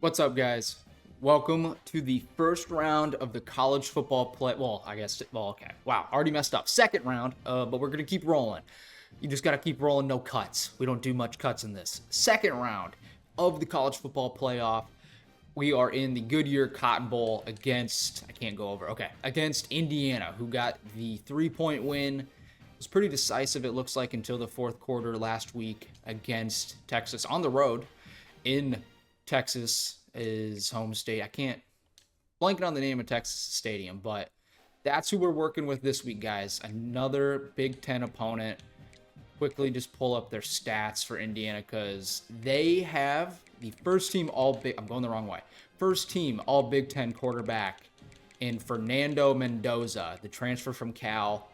What's up, guys? Welcome to the first round of the college football play. Okay. Wow, already messed up. Second round, but we're going to keep rolling. You just got to keep rolling, no cuts. We don't do much cuts in this. Second round of the college football playoff. We are in the Goodyear Cotton Bowl against Indiana, who got the 3-point win. It was pretty decisive, it looks like, until the fourth quarter last week against Texas on the road in Texas, is home state. I can't blank on the name of Texas Stadium, but that's who we're working with this week, guys. Another Big Ten opponent. Quickly just pull up their stats for Indiana because they have the first team all Big Ten quarterback in Fernando Mendoza, the transfer from Cal.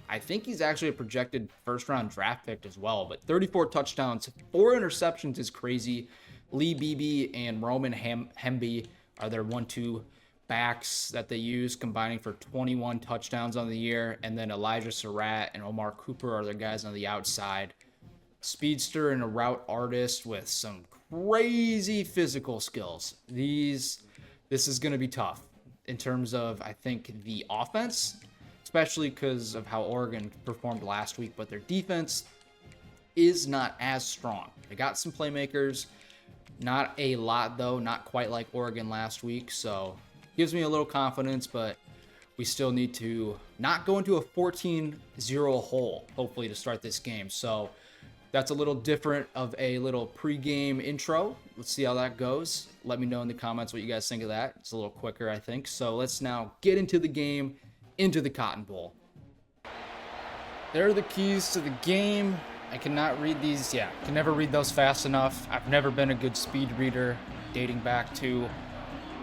I think he's actually a projected first-round draft pick as well, but 34 touchdowns, 4 interceptions is crazy. Lee Beebe and Roman Hemby are their 1-2 backs that they use, combining for 21 touchdowns on the year. And then Elijah Surratt and Omar Cooper are their guys on the outside. Speedster and a route artist with some crazy physical skills. This is going to be tough in terms of, I think, the offense, especially because of how Oregon performed last week, but their defense is not as strong. They got some playmakers. Not a lot, though. Not quite like Oregon last week. So gives me a little confidence, but we still need to not go into a 14-0 hole, hopefully, to start this game. So that's a little different of a little pregame intro. Let's see how that goes. Let me know in the comments what you guys think of that. It's a little quicker, I think. So let's now get into the game, into the Cotton Bowl. There are the keys to the game. I cannot read these. I can never read those fast enough. I've never been a good speed reader, dating back to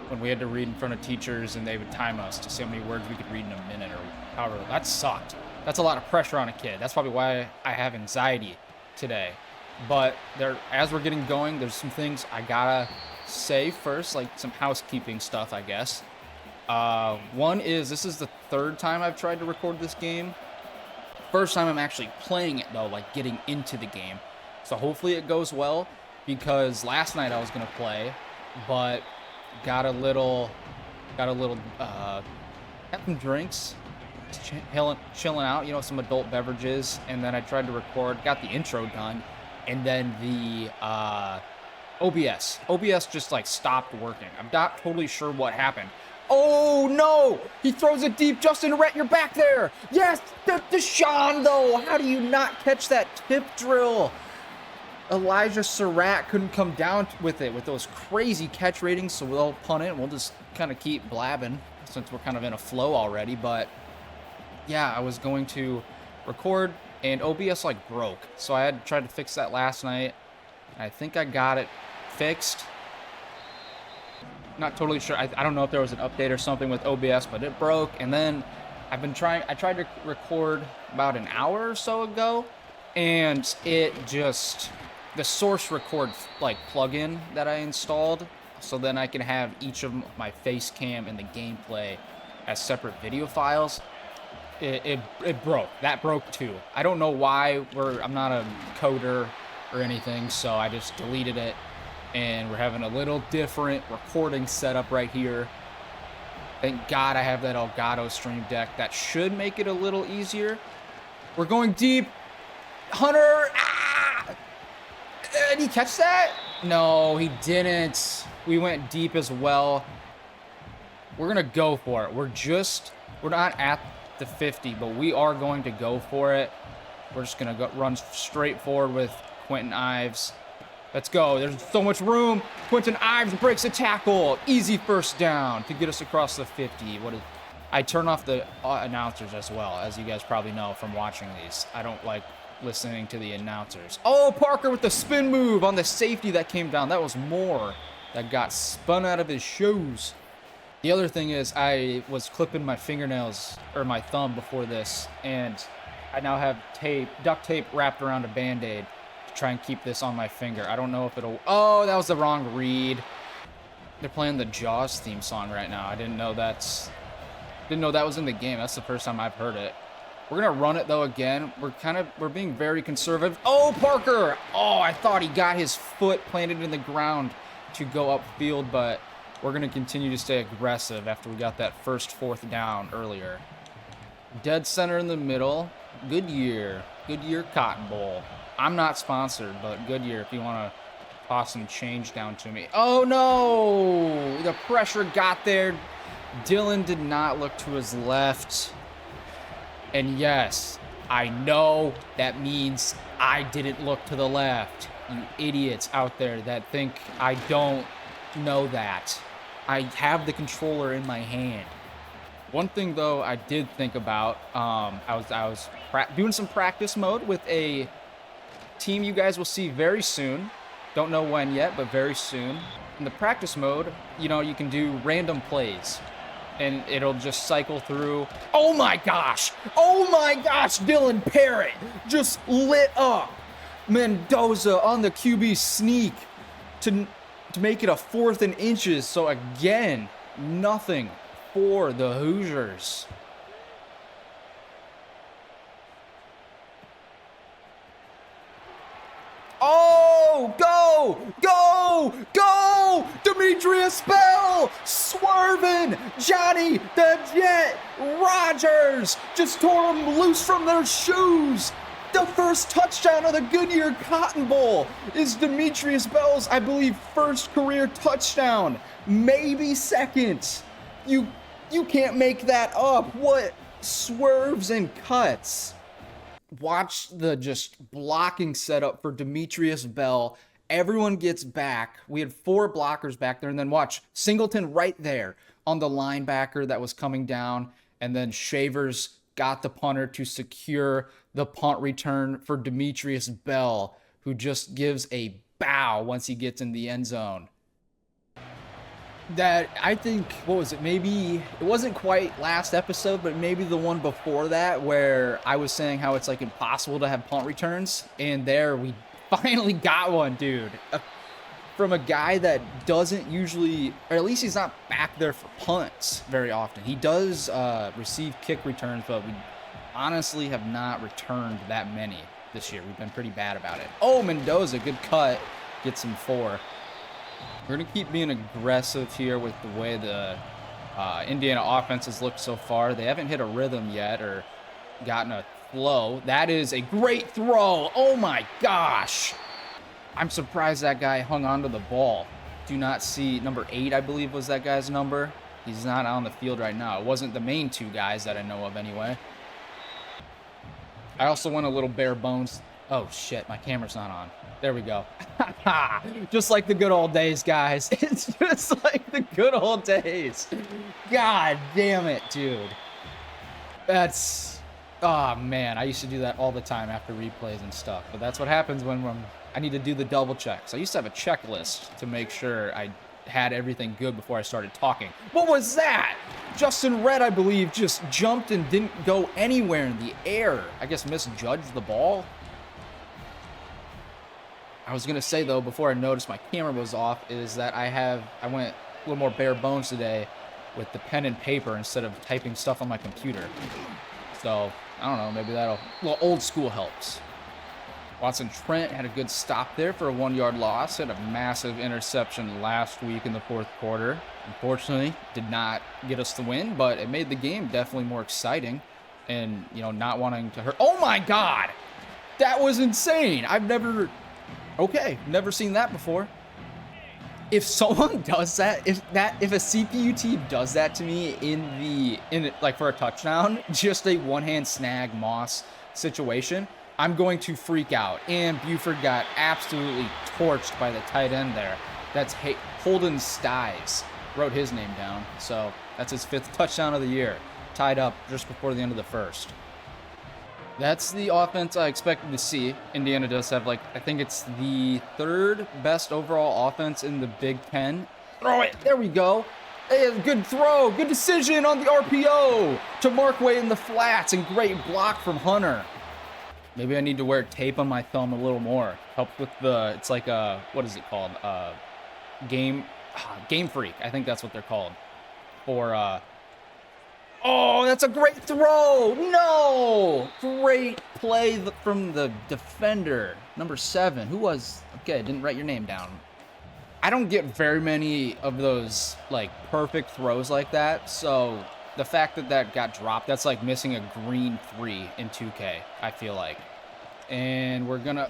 when we had to read in front of teachers and they would time us to see how many words we could read in a minute or however. That sucked. That's a lot of pressure on a kid. That's probably why I have anxiety today. But as we're getting going, there's some things I gotta say first, like some housekeeping stuff, I guess. One is, this is the third time I've tried to record this game. First time I'm actually playing it, though, like getting into the game. So hopefully it goes well, because last night I was going to play, but got a little, had some drinks, chilling out, some adult beverages, and then I tried to record, got the intro done, and then the OBS just like stopped working. I'm not totally sure what happened. Oh, no! He throws it deep. Justin Rhett, you're back there. Yes! Deshaun, though. How do you not catch that tip drill? Elijah Surratt couldn't come down with it with those crazy catch ratings, so we'll punt it. We'll just kind of keep blabbing since we're kind of in a flow already. But, yeah, I was going to record, and OBS, broke. So I had tried to fix that last night. I think I got it fixed. Not totally sure. I don't know if there was an update or something with OBS, but it broke. And then I tried to record about an hour or so ago, and the source record plugin that I installed, so then I can have each of my face cam and the gameplay as separate video files. It broke. That broke too. I don't know why. I'm not a coder or anything, so I just deleted it. And we're having a little different recording setup right here. Thank God I have that Elgato Stream Deck. That should make it a little easier. We're going deep. Hunter! Ah! Did he catch that? No, he didn't. We went deep as well. We're going to go for it. We're not at the 50, but we are going to go for it. We're just going to run straight forward with Quentin Ives. Let's go. There's so much room. Quentin Ives breaks a tackle. Easy first down to get us across the 50. I turn off the announcers as well, as you guys probably know from watching these. I don't like listening to the announcers. Oh, Parker with the spin move on the safety that came down. That was Moore that got spun out of his shoes. The other thing is, I was clipping my fingernails or my thumb before this, and I now have duct tape wrapped around a Band-Aid. Try and keep this on my finger. I don't know if it'll... Oh, that was the wrong read. They're playing the Jaws theme song right now. I didn't know that was in the game. That's the first time I've heard it. We're gonna run it though again. We're being very conservative. Oh, Parker! Oh, I thought he got his foot planted in the ground to go upfield, but we're going to continue to stay aggressive after we got that first 4th down earlier. Dead center in the middle. Goodyear Cotton Bowl. I'm not sponsored, but Goodyear, if you want to toss some change down to me. Oh, no! The pressure got there. Dylan did not look to his left. And yes, I know that means I didn't look to the left. You idiots out there that think I don't know that. I have the controller in my hand. One thing, though, I did think about, I was doing some practice mode with a team you guys will see very soon. Don't know when yet, but very soon. In the practice mode, you know, you can do random plays, and it'll just cycle through. Oh my gosh! Oh my gosh! Dylan Parrott just lit up. Mendoza on the QB sneak to make it a 4th and inches. So again, nothing for the Hoosiers. Oh, go! Demetrius Bell swerving. Johnny the Jet Rodgers just tore them loose from their shoes. The first touchdown of the Goodyear Cotton Bowl is Demetrius Bell's, I believe, first career touchdown, maybe second. You can't make that up. What swerves and cuts. Watch the just blocking setup for Demetrius Bell. Everyone gets back. We had 4 blockers back there, and then watch Singleton right there on the linebacker that was coming down, and then Shavers got the punter to secure the punt return for Demetrius Bell, who just gives a bow once he gets in the end zone. That, I think, what was it? Maybe it wasn't quite last episode, but maybe the one before that, where I was saying how it's like impossible to have punt returns, and there we finally got one, dude. From a guy that doesn't usually, or at least he's not back there for punts very often. He does receive kick returns, but we honestly have not returned that many this year. We've been pretty bad about it. Oh, Mendoza, good cut. Gets him 4. We're going to keep being aggressive here with the way the Indiana offense has looked so far. They haven't hit a rhythm yet or gotten a flow. That is a great throw. Oh, my gosh. I'm surprised that guy hung onto the ball. Do not see number 8, I believe, was that guy's number. He's not on the field right now. It wasn't the main 2 guys that I know of anyway. I also went a little bare bones. Oh, shit. My camera's not on. There we go. Just like the good old days, guys. It's just like the good old days. God damn it, dude. That's... Oh, man. I used to do that all the time after replays and stuff. But that's what happens when I need to do the double checks. I used to have a checklist to make sure I had everything good before I started talking. What was that? Justin Red, I believe, just jumped and didn't go anywhere in the air. I guess misjudged the ball. I was going to say, though, before I noticed my camera was off, is that I went a little more bare bones today with the pen and paper instead of typing stuff on my computer. So, I don't know, maybe that'll... Well, old school helps. Watson Trent had a good stop there for a 1-yard loss. Had a massive interception last week in the 4th quarter. Unfortunately, did not get us the win, but it made the game definitely more exciting. And, you know, not wanting to hurt... Oh, my God! That was insane! I've never... Okay, never seen that before. If someone does that, if a CPU team does that to me in like for a touchdown, just a one-hand snag Moss situation, I'm going to freak out. And Buford got absolutely torched by the tight end there. That's Holden Styes. Wrote his name down. So that's his 5th touchdown of the year. Tied up just before the end of the 1st. That's the offense I expected to see. Indiana does have, like, I think it's the 3rd best overall offense in the Big Ten. Throw it. There we go. Hey, good throw. Good decision on the RPO to Markway in the flats, and great block from Hunter. Maybe I need to wear tape on my thumb a little more. Help with the, it's like a, what is it called? Game Freak. I think that's what they're called. For, oh, that's a great throw. No. Great play from the defender. Number 7. Who was, okay, I didn't write your name down. I don't get very many of those, like, perfect throws like that. So the fact that that got dropped, that's like missing a green 3 in 2K, I feel like. And we're gonna...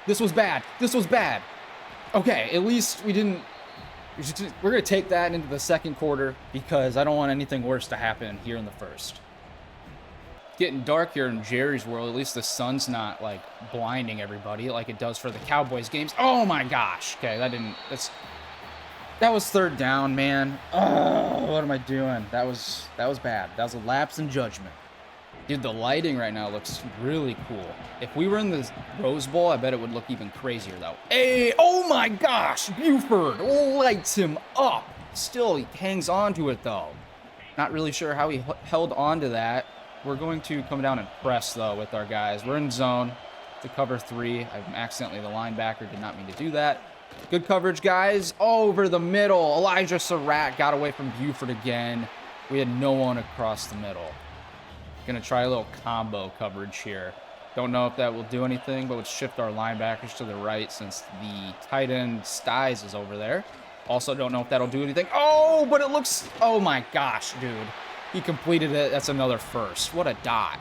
This was bad. This was bad. Okay, at least we didn't... We're going to take that into the second quarter because I don't want anything worse to happen here in the first. Getting dark here in Jerry's world. At least the sun's not, like, blinding everybody like it does for the Cowboys games. Oh, my gosh. Okay, that didn't... That was third down, man. Oh, what am I doing? That was bad. That was a lapse in judgment. Dude, the lighting right now looks really cool. If we were in the Rose Bowl, I bet it would look even crazier, though. Hey, oh my gosh, Buford lights him up. Still, he hangs on to it, though. Not really sure how he held on to that. We're going to come down and press, though, with our guys. We're in zone to cover 3. I'm accidentally the linebacker. Did not mean to do that. Good coverage, guys. Over the middle. Elijah Surratt got away from Buford again. We had no one across the middle. Gonna try a little combo coverage here. Don't know if that will do anything, but let's shift our linebackers to the right since the tight end Styes is over there. Also don't know if that'll do anything. Oh, but it looks... Oh my gosh, dude. He completed it. That's another first. What a dot.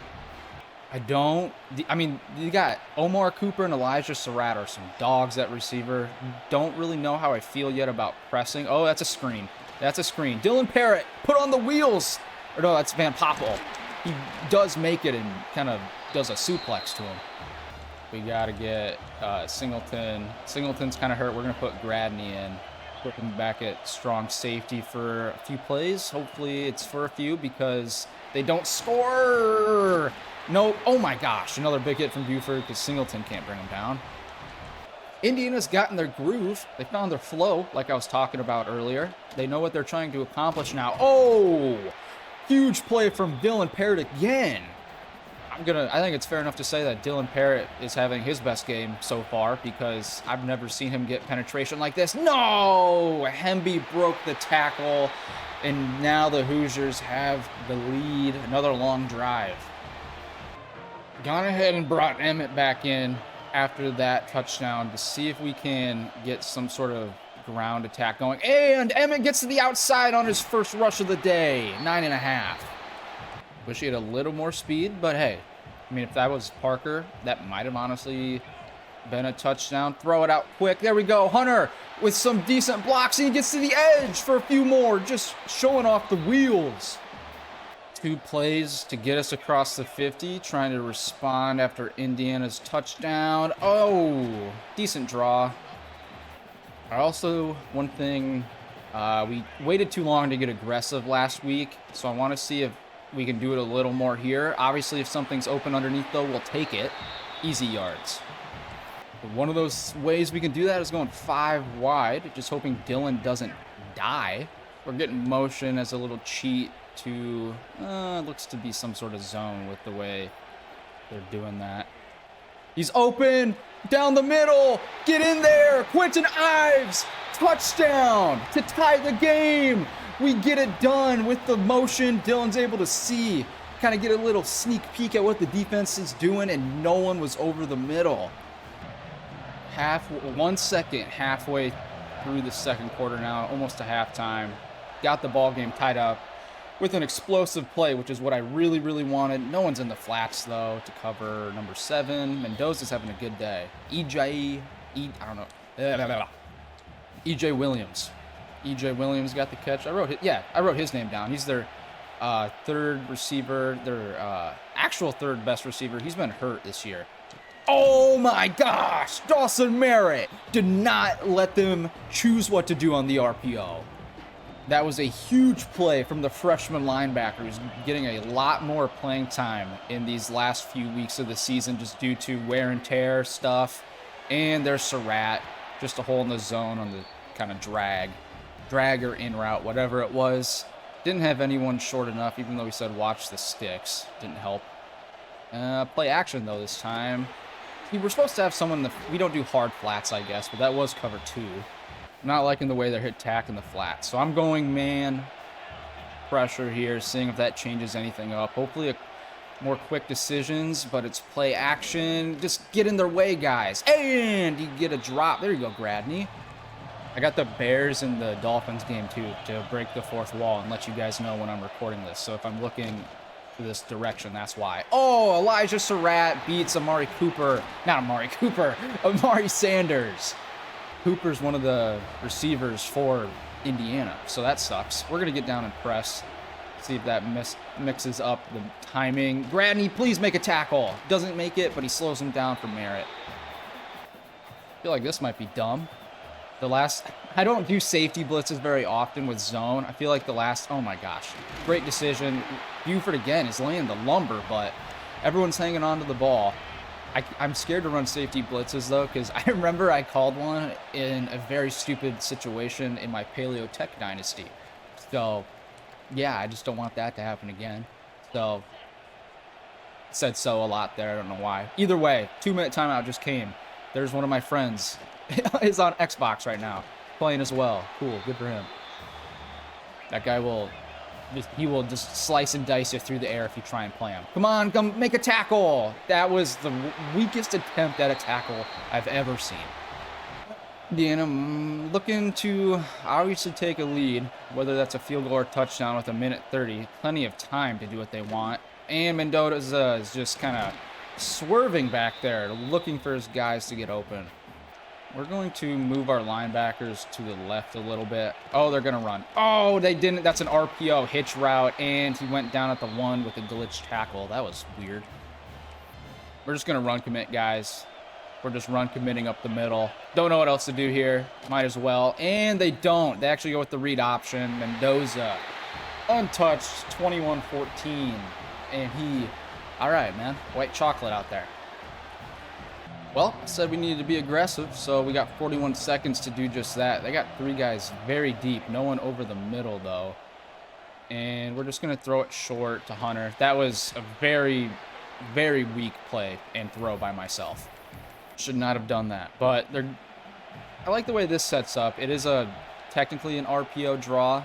I mean, you got Omar Cooper and Elijah Surratt are some dogs at receiver. Don't really know how I feel yet about pressing. Oh, that's a screen. That's a screen. Dylan Parrott, put on the wheels. Or no, that's Van Poppel. He does make it and kind of does a suplex to him. We got to get Singleton. Singleton's kind of hurt. We're going to put Gradney in. Put him back at strong safety for a few plays. Hopefully it's for a few because they don't score. No. Oh, my gosh. Another big hit from Buford because Singleton can't bring him down. Indiana's gotten their groove. They found their flow like I was talking about earlier. They know what they're trying to accomplish now. Oh! Huge play from Dylan Parrott again. I think it's fair enough to say that Dylan Parrott is having his best game so far because I've never seen him get penetration like this. No! Hemby broke the tackle, and now the Hoosiers have the lead. Another long drive. Gone ahead and brought Emmett back in after that touchdown to see if we can get some sort of ground attack going. And Emmett gets to the outside on his first rush of the day. 9.5. Wish he had a little more speed, but hey, I mean, if that was Parker, that might have honestly been a touchdown. Throw it out quick. There we go. Hunter with some decent blocks, and he gets to the edge for a few more, just showing off the wheels. 2 plays to get us across the 50, trying to respond after Indiana's touchdown. Oh, decent draw. Also, one thing, we waited too long to get aggressive last week, so I want to see if we can do it a little more here. Obviously, if something's open underneath, though, we'll take it. Easy yards. But one of those ways we can do that is going 5 wide, just hoping Dylan doesn't die. We're getting motion as a little cheat to, looks to be some sort of zone with the way they're doing that. He's open, down the middle, get in there, Quentin Ives, touchdown to tie the game. We get it done with the motion. Dylan's able to see, kind of get a little sneak peek at what the defense is doing, and no one was over the middle. 1 second halfway through the second quarter now, almost to halftime. Got the ball game tied up with an explosive play, which is what I really, really wanted. No one's in the flats, though, to cover number 7. Mendoza's having a good day. EJ Williams. EJ Williams got the catch. I wrote his name down. He's their third receiver, their actual third best receiver. He's been hurt this year. Oh my gosh! Dawson Merritt did not let them choose what to do on the RPO. That was a huge play from the freshman linebacker who's getting a lot more playing time in these last few weeks of the season just due to wear and tear stuff. And there's Surratt, just a hole in the zone on the kind of drag or in route, whatever it was. Didn't have anyone short enough, even though he said watch the sticks. Didn't help. Play action, though, this time. We're supposed to have someone, we don't do hard flats, I guess, but that was cover 2. I'm not liking the way they're hit tack in the flats. So I'm going man pressure here, seeing if that changes anything up. Hopefully more quick decisions, but it's play action. Just get in their way, guys. And you get a drop. There you go, Gradney. I got the Bears and the Dolphins game too to break the fourth wall and let you guys know when I'm recording this. So if I'm looking to this direction, that's why. Oh, Elijah Surratt beats Amari Cooper. Not Amari Cooper, Amari Sanders. Cooper's one of the receivers for Indiana, so that sucks. We're going to get down and press. See if that mixes up the timing. Gradney, please make a tackle. Doesn't make it, but he slows him down for merit. I feel like this might be dumb. I don't do safety blitzes very often with zone. I feel like oh my gosh, great decision. Buford again is laying the lumber, but everyone's hanging on to the ball. I'm scared to run safety blitzes though, because I remember I called one in a very stupid situation in my Paleo Tech Dynasty. So yeah, I just don't want that to happen again. So said so a lot there. I don't know why. Either way, 2-minute timeout just came. There's one of my friends. He's on Xbox right now, playing as well. Cool, good for him. That guy will just slice and dice you through the air if you try and play him. Come on, come make a tackle. That was the weakest attempt at a tackle I've ever seen. Indiana looking to obviously take a lead, whether that's a field goal or touchdown with 1:30. Plenty of time to do what they want. And Mendoza is just kind of swerving back there, looking for his guys to get open. We're going to move our linebackers to the left a little bit. Oh, they're going to run. Oh, they didn't. That's an RPO hitch route, and he went down at the 1 with a glitch tackle. That was weird. We're just going to run commit, guys. We're just run committing up the middle. Don't know what else to do here. Might as well. And they don't. They actually go with the read option. Mendoza, untouched, 21-14. And all right, man. White chocolate out there. Well, I said we needed to be aggressive, so we got 41 seconds to do just that. They got 3 guys very deep. No one over the middle, though. And we're just going to throw it short to Hunter. That was a very, very weak play and throw by myself. Should not have done that. But I like the way this sets up. It is technically an RPO draw,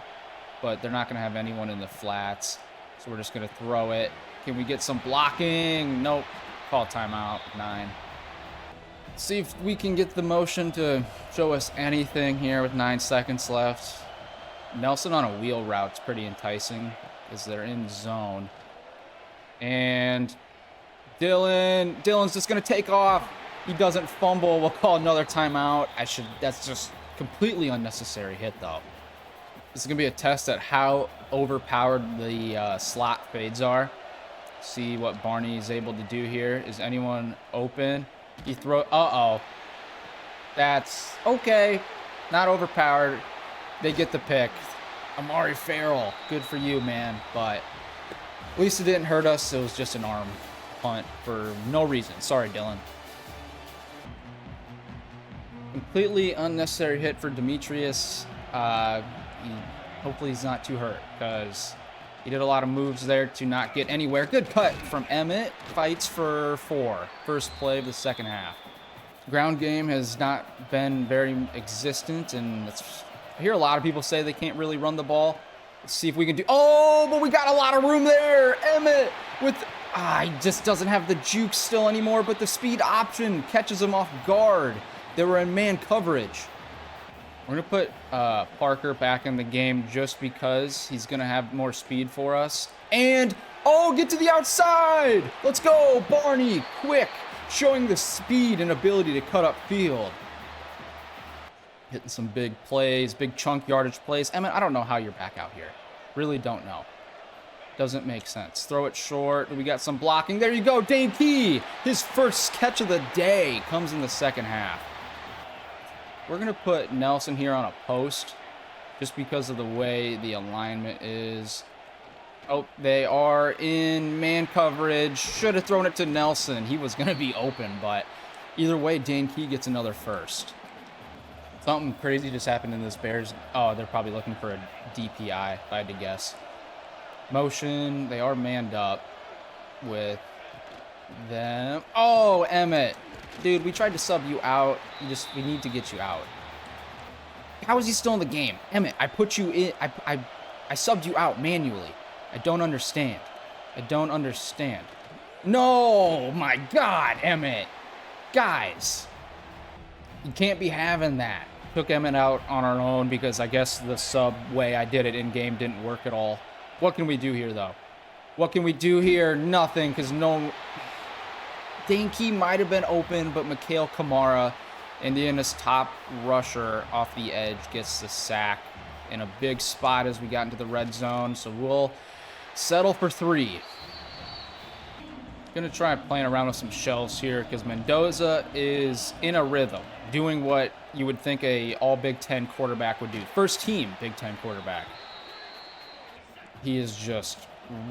but they're not going to have anyone in the flats. So we're just going to throw it. Can we get some blocking? Nope. Call timeout. 9. See if we can get the motion to show us anything here with 9 seconds left. Nelson on a wheel route's pretty enticing because they're in zone. And Dylan's just going to take off. He doesn't fumble. We'll call another timeout. That's just completely unnecessary hit, though. This is going to be a test at how overpowered the slot fades are. See what Barney is able to do here. Is anyone open? Uh-oh. That's okay. Not overpowered. They get the pick. Amari Farrell. Good for you, man. But at least it didn't hurt us. It was just an arm punt for no reason. Sorry, Dylan. Completely unnecessary hit for Demetrius. Hopefully he's not too hurt because he did a lot of moves there to not get anywhere. Good cut from Emmett. Fights for 4. First play of the second half. Ground game has not been very existent, and I hear a lot of people say they can't really run the ball. Let's see if we can do. Oh, but we got a lot of room there. Emmett with. He just doesn't have the juke still anymore, but the speed option catches him off guard. They were in man coverage. We're going to put Parker back in the game just because he's going to have more speed for us. And, get to the outside. Let's go, Barney, quick, showing the speed and ability to cut up field. Hitting some big plays, big chunk yardage plays. Emmett, I don't know how you're back out here. Really don't know. Doesn't make sense. Throw it short. We got some blocking. There you go, Dane Key. His first catch of the day comes in the second half. We're going to put Nelson here on a post just because of the way the alignment is. Oh, they are in man coverage. Should have thrown it to Nelson. He was going to be open, but either way, Dane Key gets another first. Something crazy just happened in this Bears. Oh, they're probably looking for a DPI, if I had to guess. Motion. They are manned up with them. Oh, Emmett. Dude, we tried to sub you out. We need to get you out. How is he still in the game? Emmett, I put you in. I subbed you out manually. I don't understand. No, my God, Emmett. Guys, you can't be having that. Took Emmett out on our own because I guess the sub way I did it in-game didn't work at all. What can we do here, though? What can we do here? Nothing, because no... Dinky might have been open, but Mikhail Kamara, Indiana's top rusher off the edge, gets the sack in a big spot as we got into the red zone. So we'll settle for 3. Gonna try playing around with some shells here because Mendoza is in a rhythm, doing what you would think a all Big Ten quarterback would do. First team Big Ten quarterback. He is just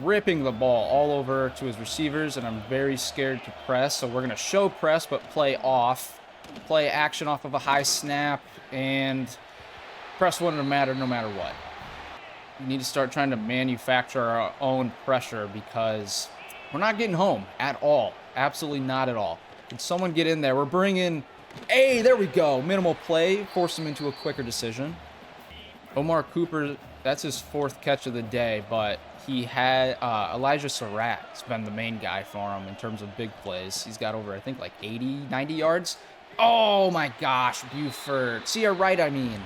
ripping the ball all over to his receivers, and I'm very scared to press. So we're gonna show press, but play off. Play action off of a high snap, and press wouldn't matter no matter what. We need to start trying to manufacture our own pressure because we're not getting home at all. Absolutely not at all. Can someone get in there? We're bringing... Hey, there we go. Minimal play. Force him into a quicker decision. Omar Cooper, that's his 4th catch of the day, but he had... Elijah Surratt's been the main guy for him in terms of big plays. He's got over, I think, like 80, 90 yards. Oh, my gosh. Buford. See, right, I mean.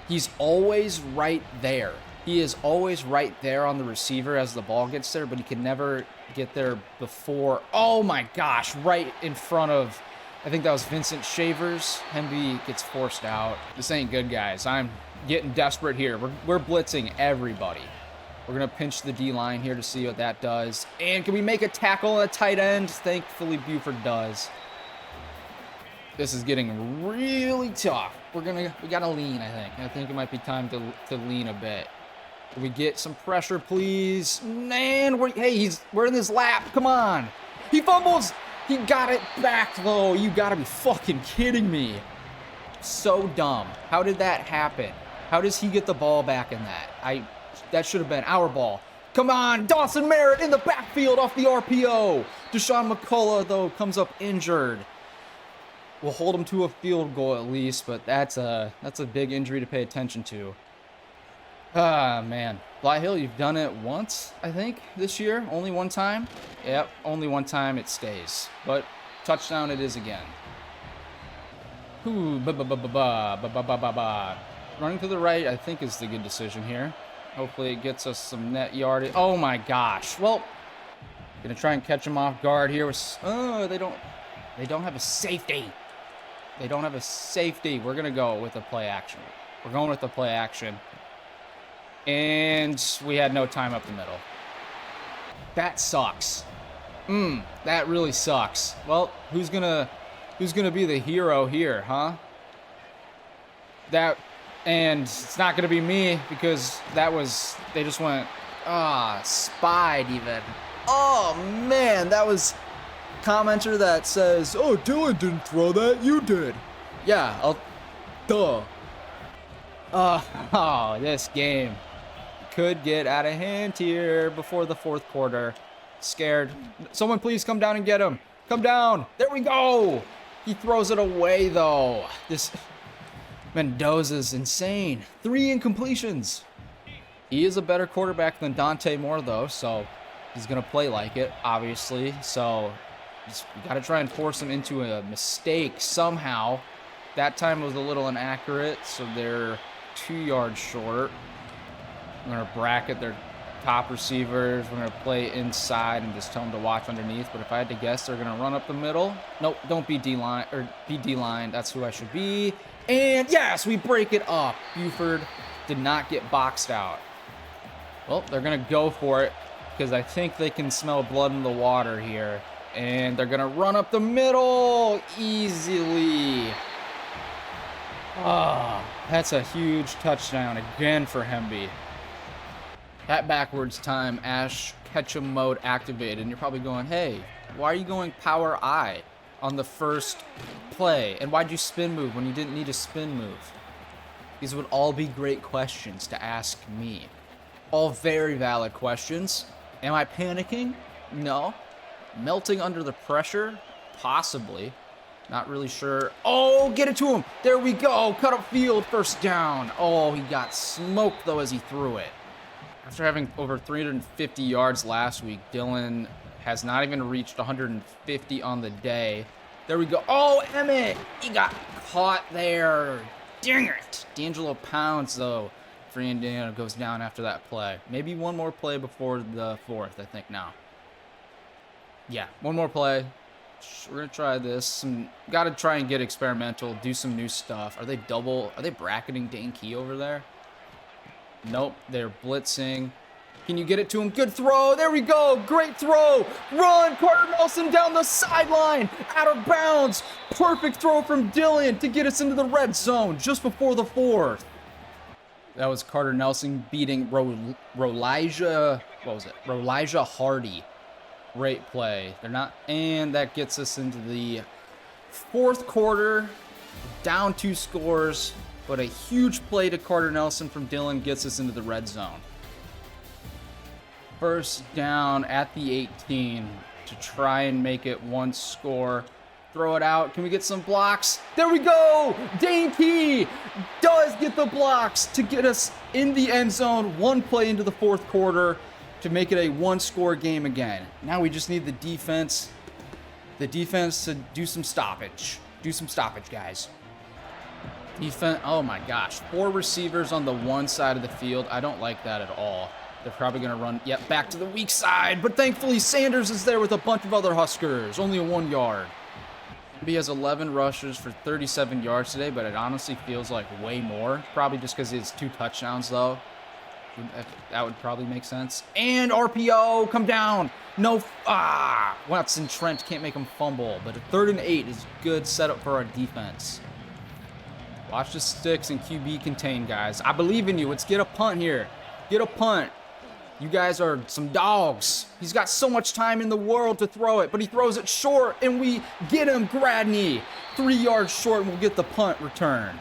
He's always right there. He is always right there on the receiver as the ball gets there, but he can never get there before. Oh my gosh, right in front of, I think that was Vincent Shavers. Hemby gets forced out. This ain't good, guys. I'm getting desperate here. We're blitzing everybody. We're going to pinch the D-line here to see what that does. And can we make a tackle on a tight end? Thankfully, Buford does. This is getting really tough. We gotta lean, I think. I think it might be time to lean a bit. Can we get some pressure, please? Man, we're in his lap. Come on. He fumbles. He got it back, though. You gotta be fucking kidding me. So dumb. How did that happen? How does he get the ball back in that? That should have been our ball. Come on, Dawson Merritt in the backfield off the RPO. Deshaun McCullough, though, comes up injured. We'll hold him to a field goal at least, but that's a big injury to pay attention to. Ah, man. Bly Hill, you've done it once, I think, this year. Only one time. Yep, only one time it stays. But touchdown it is again. Ooh, running to the right, I think, is the good decision here. Hopefully it gets us some net yardage. Oh, my gosh. Well, gonna try and catch him off guard here. Oh, they don't have a safety. They don't have a safety. We're going to go with the play action. We're going with the play action. And we had no time up the middle. That sucks. That really sucks. Well, who's gonna be the hero here, huh? And it's not gonna be me because they just went, spied even. Oh man, that was commenter that says, oh, Dylan didn't throw that, you did. Yeah, duh. Oh, this game could get out of hand here before the 4th quarter. Scared. Someone please come down and get him. Come down. There we go. He throws it away, though. This Mendoza's insane. 3 incompletions. He is a better quarterback than Dante Moore, though, so he's going to play like it, obviously. So we got to try and force him into a mistake somehow. That time was a little inaccurate, so they're 2 yards short. We're going to bracket their top receivers. We're going to play inside and just tell them to watch underneath. But if I had to guess, they're going to run up the middle. Nope, don't be D-line, or be D-line. That's who I should be. And yes, we break it up. Buford did not get boxed out. Well, they're going to go for it because I think they can smell blood in the water here. And they're going to run up the middle easily. Oh, that's a huge touchdown again for Hemby. That backwards time, Ash Ketchum mode activated. And you're probably going, hey, why are you going power I on the first play? And why'd you spin move when you didn't need a spin move? These would all be great questions to ask me. All very valid questions. Am I panicking? No. Melting under the pressure? Possibly. Not really sure. Oh, get it to him. There we go. Cut up field, first down. Oh, he got smoked, though, as he threw it. After having over 350 yards last week, Dylan has not even reached 150 on the day. There we go. Oh, Emmett! He got caught there. Dang it. D'Angelo Pounds, though, for Indiana goes down after that play. Maybe one more play before the 4th, I think now. Yeah, one more play. We're going to try this. Got to try and get experimental, do some new stuff. Are they bracketing Dane Key over there? Nope, they're blitzing. Can you get it to him? Good throw. There we go. Great throw. Run. Carter Nelson down the sideline. Out of bounds. Perfect throw from Dylan to get us into the red zone just before the 4th. That was Carter Nelson beating Rolijah. What was it? Rolijah Hardy. Great play. And that gets us into the 4th quarter. Down 2 scores. But a huge play to Carter Nelson from Dylan gets us into the red zone. First down at the 18 to try and make it 1 score. Throw it out. Can we get some blocks? There we go! Dane Key does get the blocks to get us in the end zone. 1 play into the 4th quarter to make it a 1-score game again. Now we just need the defense. The defense to do some stoppage. Do some stoppage, guys. Defense. Oh my gosh. 4 receivers on the one side of the field. I don't like that at all. They're probably going to run, back to the weak side. But thankfully, Sanders is there with a bunch of other Huskers. Only a 1 yard. He has 11 rushes for 37 yards today, but it honestly feels like way more. Probably just because he has 2 touchdowns, though. That would probably make sense. And RPO, come down. No, Watson Trent can't make him fumble. But a 3rd and 8 is good setup for our defense. Watch the sticks and QB contain, guys. I believe in you. Let's get a punt here. Get a punt. You guys are some dogs. He's got so much time in the world to throw it, but he throws it short, and we get him, Gradney. 3 yards short, and we'll get the punt return.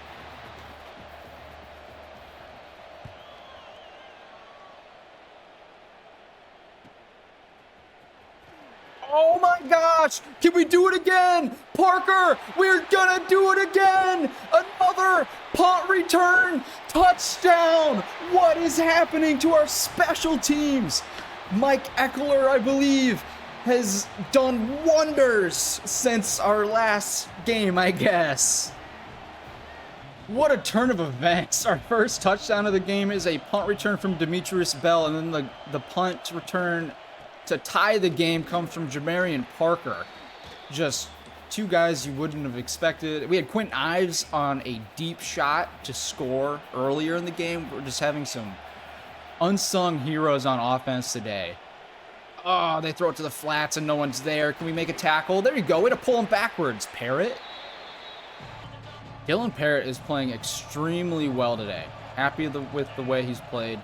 Oh my gosh! Can we do it again? Parker, we're gonna do it again! Another punt return touchdown! What is happening to our special teams? Mike Eckler, I believe, has done wonders since our last game, I guess. What a turn of events. Our first touchdown of the game is a punt return from Demetrius Bell, and then the punt return to tie the game comes from Jamarian Parker. Just 2 guys you wouldn't have expected. We had Quentin Ives on a deep shot to score earlier in the game. We're just having some unsung heroes on offense today. Oh, they throw it to the flats and no one's there. Can we make a tackle? There you go. Way to pull him backwards, Parrott. Dylan Parrott is playing extremely well today. Happy with the way he's played,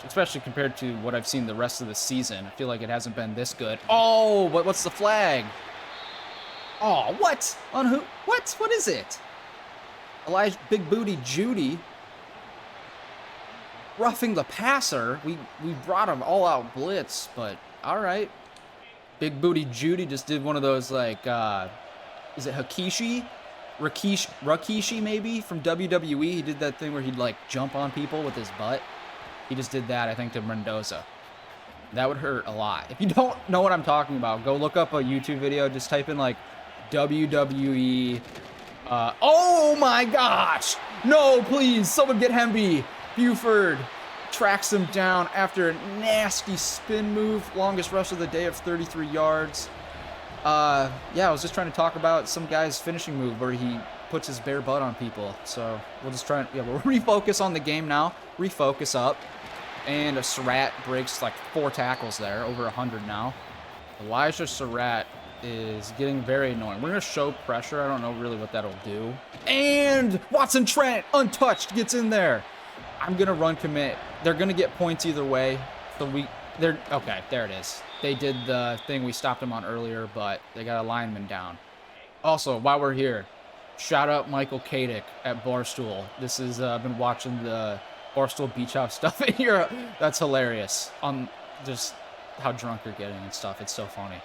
especially compared to what I've seen the rest of the season. I feel like it hasn't been this good. Oh, but what's the flag? Oh, what? On who? What? What is it? Elijah Big Booty Judy roughing the passer. We brought him all-out blitz, but all right. Big Booty Judy just did one of those, like, is it Rikishi maybe from WWE. He did that thing where he'd like jump on people with his butt. He just did that, I think, to Mendoza. That would hurt a lot. If you don't know what I'm talking about, go look up a YouTube video. Just type in like WWE. Oh my gosh! No, please, someone get Hemby. Buford tracks him down after a nasty spin move. Longest rush of the day of 33 yards. I was just trying to talk about some guy's finishing move where he puts his bare butt on people. So we'll just try and, we'll refocus on the game now. Refocus up. And Surratt breaks like 4 tackles there, over 100 now. Elijah Surratt is getting very annoying. We're going to show pressure. I don't know really what that'll do. And Watson Trent, untouched, gets in there. I'm going to run commit. They're going to get points either way. Okay, there it is. They did the thing we stopped them on earlier, but they got a lineman down. Also, while we're here, shout out Michael Kadick at Barstool. This is, I've been watching the Barstool Beach House stuff in here. That's hilarious. On just how drunk you're getting and stuff. It's so funny.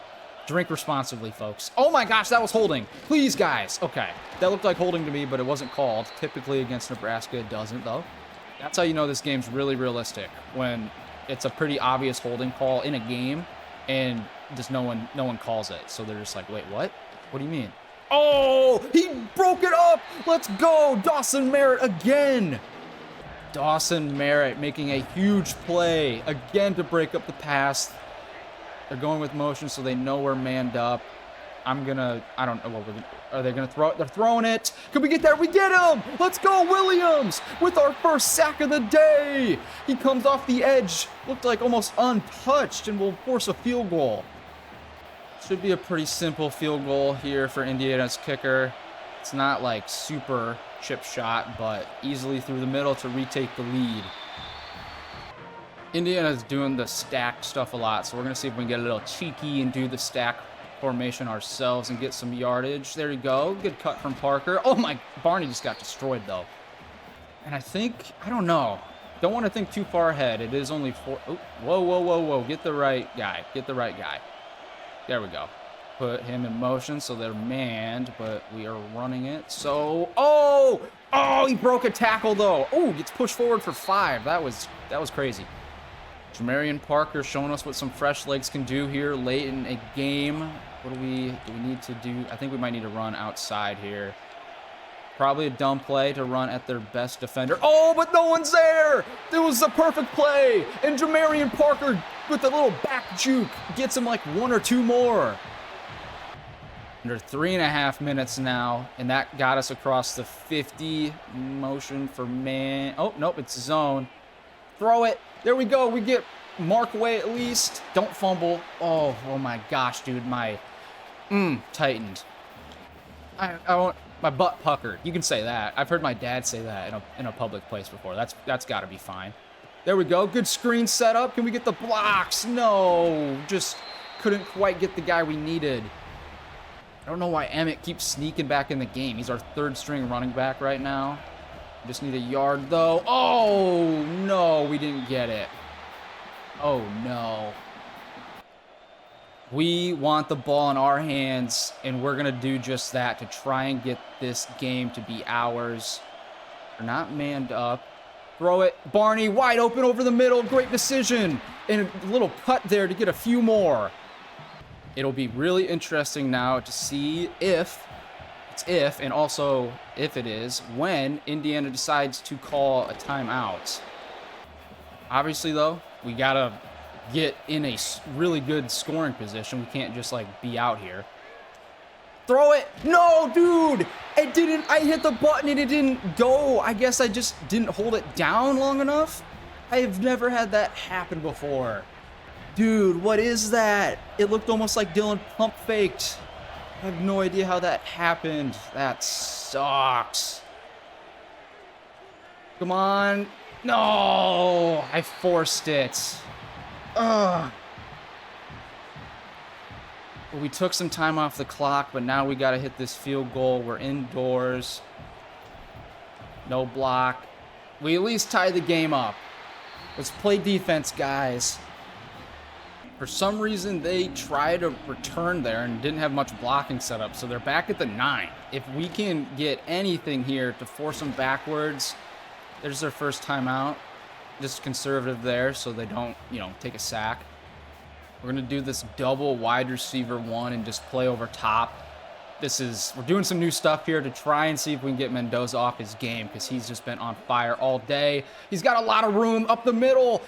Drink responsibly, folks. Oh my gosh, that was holding. Please, guys. Okay, that looked like holding to me, but it wasn't called. Typically against Nebraska, it doesn't, though. That's how you know this game's really realistic, when it's a pretty obvious holding call in a game and just no one calls it. So they're just like, wait, what? What do you mean? Oh, he broke it up. Let's go. Dawson Merritt again. Dawson Merritt making a huge play again to break up the pass. They're going with motion, so they know we're manned up. I don't know what are they gonna throw it? They're throwing it. Can we get there? We get him! Let's go, Williams! With our first sack of the day! He comes off the edge, looked like almost untouched, and will force a field goal. Should be a pretty simple field goal here for Indiana's kicker. It's not like super chip shot, but easily through the middle to retake the lead. Indiana's doing the stack stuff a lot, so we're gonna see if we can get a little cheeky and do the stack formation ourselves and get some yardage. There you go. Good cut from Parker. Oh my, Barney just got destroyed though. And I don't know. Don't want to think too far ahead. It is only 4. Oh, whoa. Get the right guy. Get the right guy. There we go. Put him in motion so they're manned, but we are running it. So, oh, he broke a tackle though. Oh, gets pushed forward for 5. That was crazy. Jamarian Parker showing us what some fresh legs can do here late in a game. What do we need to do? I think we might need to run outside here. Probably a dumb play to run at their best defender. Oh, but no one's there. It was a perfect play. And Jamarian Parker with a little back juke gets him like 1 or 2 more. Under 3.5 minutes now, and that got us across the 50. Motion for man. Oh, nope, it's zone. Throw it. There we go. We get mark away at least. Don't fumble. Oh my gosh, dude. My tightened. I want my butt puckered. You can say that. I've heard my dad say that in a public place before. That's got to be fine. There we go. Good screen setup. Can we get the blocks? No. Just couldn't quite get the guy we needed. I don't know why Emmett keeps sneaking back in the game. He's our 3rd string running back right now. Just need a yard, though. Oh, no, we didn't get it. Oh, no. We want the ball in our hands, and we're going to do just that to try and get this game to be ours. We're not manned up. Throw it. Barney, wide open over the middle. Great decision. And a little cut there to get a few more. It'll be really interesting now to see if and also if it is when Indiana decides to call a timeout. Obviously, though, we gotta get in a really good scoring position. We can't just like be out here. Throw it. No, dude, it didn't. I hit the button and it didn't go. I guess I just didn't hold it down long enough. I've never had that happen before. Dude, what is that? It looked almost like Dylan pump faked. I have no idea how that happened. That sucks. Come on. No, I forced it. Ugh. Well, we took some time off the clock, but now we got to hit this field goal. We're indoors. No block. We at least tie the game up. Let's play defense, guys. For some reason, they tried to return there and didn't have much blocking set up, so they're back at the 9. If we can get anything here to force them backwards, there's their first timeout. Just conservative there so they don't, take a sack. We're going to do this double wide receiver 1 and just play over top. We're doing some new stuff here to try and see if we can get Mendoza off his game because he's just been on fire all day. He's got a lot of room up the middle.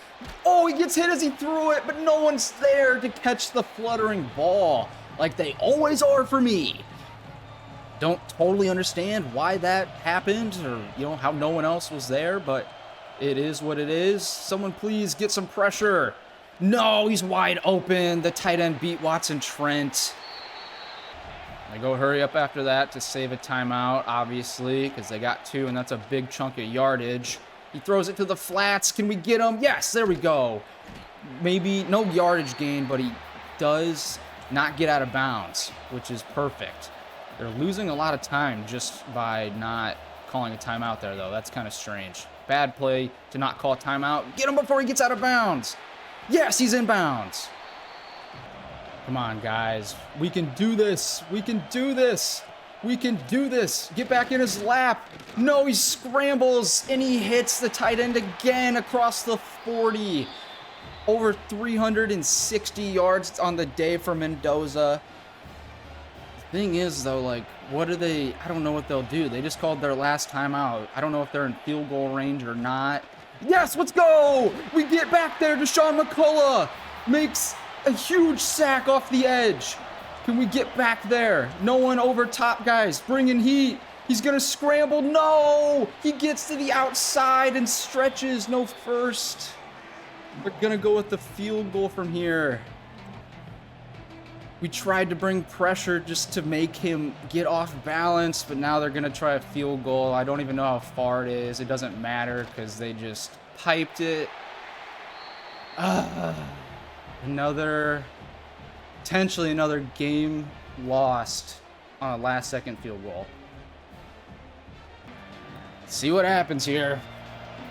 Oh, he gets hit as he threw it, but no one's there to catch the fluttering ball like they always are for me. Don't totally understand why that happened or, how no one else was there, but it is what it is. Someone please get some pressure. No, he's wide open. The tight end beat Watson Trent. I go hurry up after that to save a timeout, obviously, because they got 2, and that's a big chunk of yardage. He throws it to the flats. Can we get him? Yes, there we go. Maybe no yardage gain, but he does not get out of bounds, which is perfect. They're losing a lot of time just by not calling a timeout there, though. That's kind of strange. Bad play to not call a timeout. Get him before he gets out of bounds. Yes, he's in bounds. Come on, guys. We can do this. We can do this. We can do this. Get back in his lap. No, he scrambles, and he hits the tight end again across the 40. Over 360 yards on the day for Mendoza. Thing is, though, like, what do they... I don't know what they'll do. They just called their last timeout. I don't know if they're in field goal range or not. Yes, let's go! We get back there. Deshaun McCullough makes a huge sack off the edge. Can we get back there? No one over top, guys. Bringing heat. He's going to scramble. No! He gets to the outside and stretches. No first. They're going to go with the field goal from here. We tried to bring pressure just to make him get off balance, but now they're going to try a field goal. I don't even know how far it is. It doesn't matter because they just piped it. Potentially another game lost on a last-second field goal. See what happens here.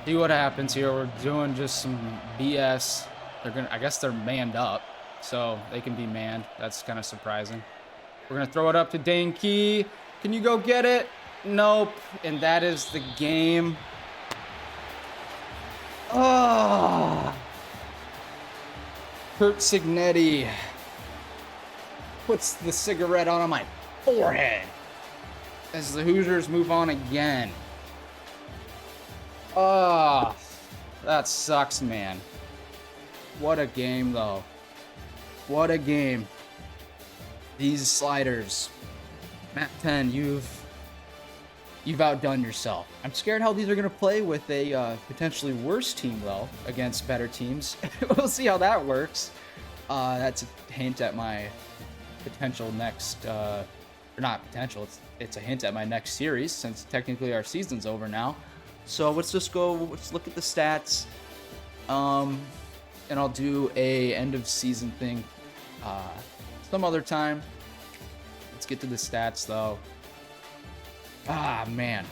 See what happens here. We're doing just some BS. I guess they're manned up, so they can be manned. That's kind of surprising. We're going to throw it up to Dane Key. Can you go get it? Nope. And that is the game. Oh. Kurt Signetti puts the cigarette on my forehead as the Hoosiers move on again. Oh, that sucks, man. What a game, though. What a game. These sliders. Matt 10, you've outdone yourself. I'm scared how these are going to play with a potentially worse team, though, against better teams. We'll see how that works. That's a hint at my potential next... or not potential, it's a hint at my next series, since technically our season's over now. So let's look at the stats, and I'll do a end of season thing some other time. Let's get to the stats, though. Ah, man.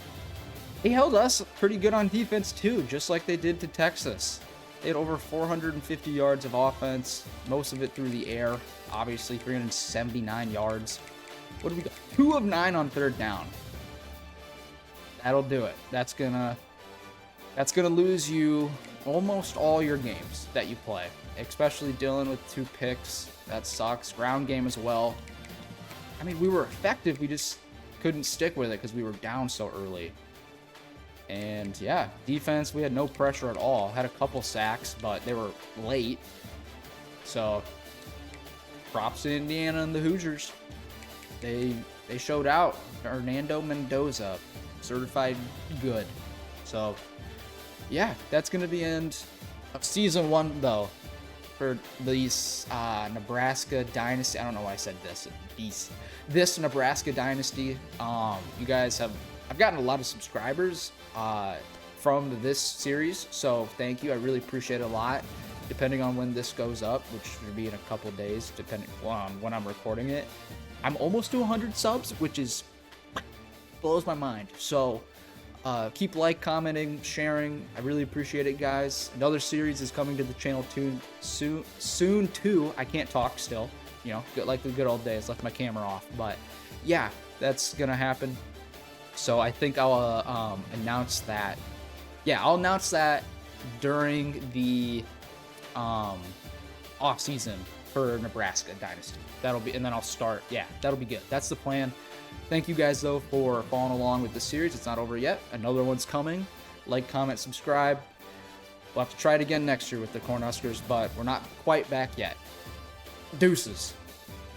They held us pretty good on defense, too, just like they did to Texas. They had over 450 yards of offense, most of it through the air. Obviously, 379 yards. What do we got? 2 of 9 on third down. That'll do it. That's gonna lose you almost all your games that you play, especially dealing with 2 picks. That sucks. Ground game as well. I mean, we were effective. We just couldn't stick with it because we were down so early. And yeah, defense, we had no pressure at all. Had a couple sacks, but they were late. So props to Indiana and the Hoosiers. They showed out. Hernando Mendoza, certified good. So yeah, that's going to be the end of season 1, though, for these Nebraska Dynasty. I don't know why I said this. This Nebraska Dynasty. You guys I've gotten a lot of subscribers from this series, so thank you. I really appreciate it a lot. Depending on when this goes up, which should be in a couple days, depending on when I'm recording it. I'm almost to 100 subs, which blows my mind. So keep commenting, sharing. I really appreciate it, guys. Another series is coming to the channel soon too. I can't talk still, like the good old days. Left my camera off, but yeah, that's gonna happen. So I think I'll announce that. Yeah, I'll announce that during the off season for Nebraska Dynasty. And then I'll start. Yeah, that'll be good. That's the plan. Thank you guys, though, for following along with the series. It's not over yet. Another one's coming. Like, comment, subscribe. We'll have to try it again next year with the Cornhuskers, but we're not quite back yet. Deuces.